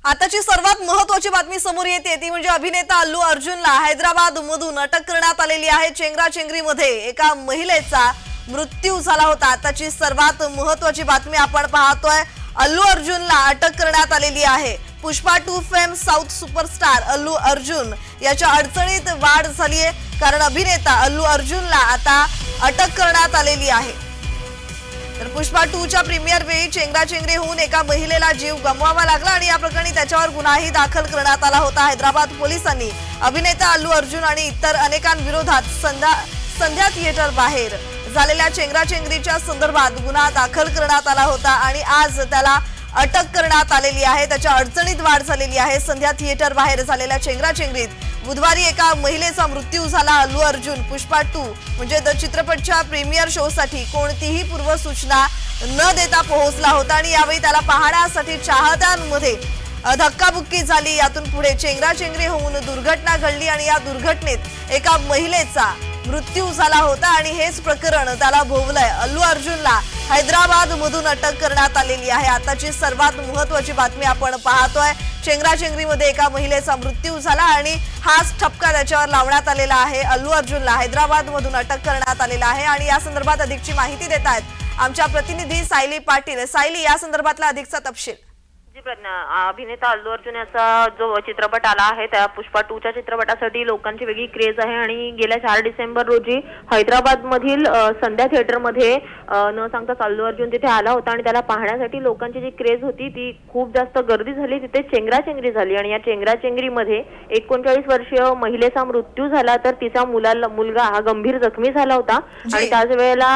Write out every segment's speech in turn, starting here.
आताची सर्वात महत्त्वाची बातमी समोर येते ती म्हणजे अभिनेता अल्लू अर्जुनला हैदराबाद मधून अटक करण्यात आलेली आहे। चेंगराचेंगरीमध्ये एका महिलेचा मृत्यू झाला होता। आताची सर्वात महत्त्वाची बातमी आपण पाहतोय, अल्लू अर्जुनला अटक करण्यात आलेली आहे। Pushpa 2 fame south superstar Allu Arjun याच्या अडचणीत वाढ झाली आहे, कारण अभिनेता अल्लू अर्जुनला आता अटक करण्यात आलेली आहे। तर पुष्पा 2च्या प्रीमियर वेळी चेंगराचेंगरी होऊन एका महिलेला जीव गमवावा लागला आणि या प्रकरणी त्याच्यावर गुन्हाही दाखल करण्यात आला होता। हैदराबाद पोलिसांनी अभिनेता अल्लू अर्जुन आणि इतर अनेकांविरोधात संध्या थिएटर बाहेर झालेल्या चेंगराचेंगरीच्या संदर्भात गुन्हा दाखल करण्यात आला होता आणि आज त्याला अटक करण्यात आलेली आहे। त्याच्या अडचणीत वाढ झालेली आहे। संध्या थिएटर बाहेर झालेल्या चेंगराचेंगरीत बुधवारी एका महिलेचा मृत्यू झाला। अल्लू अर्जुन पुष्पा 2 म्हणजे द चित्रपटच्या प्रीमियर शो साठी कोणतीही पूर्वसूचना न देता पोहोचला होता आणि यावेळी त्याला पाहण्यासाठी चाहत्यांमध्ये धक्काबुक्की झाली। यातून पुढे चेंगराचेंगरी होऊन दुर्घटना घडली आणि या दुर्घटनेत एका महिलेचा मृत्यू झाला होता आणि हेच प्रकरण त्याला भोवलंय। अल्लू अर्जुनला हैदराबाद मधून अटक करण्यात आलेली आहे। आताची सर्वात महत्त्वाची बातमी आपण पाहतोय, चेंगराचेंगरीमध्ये एका महिलेचा मृत्यू झाला आणि हाच ठपका त्याच्यावर लावण्यात आलेला आहे। अल्लू अर्जुनला हैदराबाद मधून अटक करण्यात आलेला आहे आणि या संदर्भात अधिकची माहिती देत आहेत आमच्या प्रतिनिधी सायली पाटील। सायली, या संदर्भातला अधिकचा तपशील। जी प्रज्ञा, अभिनेता अल्लू अर्जुन याचा जो चित्रपट आला आहे त्या पुष्पा 2च्या चित्रपटासाठी लोकांची वेगळी क्रेज आहे आणि गेल्या 4 डिसेंबर रोजी हैदराबाद मधील संध्या थिएटर मध्ये न सांगता अल्लू अर्जुन तिथे आला होता आणि त्याला पाहण्यासाठी लोकांची जी क्रेज होती ती खूप जास्त गर्दी झाली। तिथे चेंगराचेंगरी झाली आणि या चेंगराचेंगरीमध्ये 39 वर्षीय महिलेचा मृत्यू झाला, तर तिचा मुलगा हा गंभीर जखमी झाला होता आणि त्याच वेळेला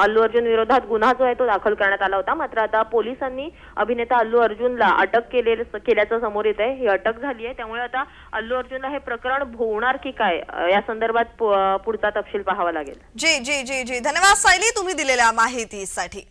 अल्लू अर्जुन विरोधात गुन्हा जो आहे तो दाखल करण्यात आला होता। मात्र आता पोलिसांनी अभिनेता अल्लू अर्जुनला अटक केल्याचं समोर येत आहे। ही अटक झाली आहे, त्यामुळे आता अल्लू अर्जुनला हे प्रकरण भोवणार की काय या संदर्भात पुढचा तपशील पाहावा लागेल। जी जी जी जी धन्यवाद सायली, तुम्ही दिलेल्या माहितीसाठी।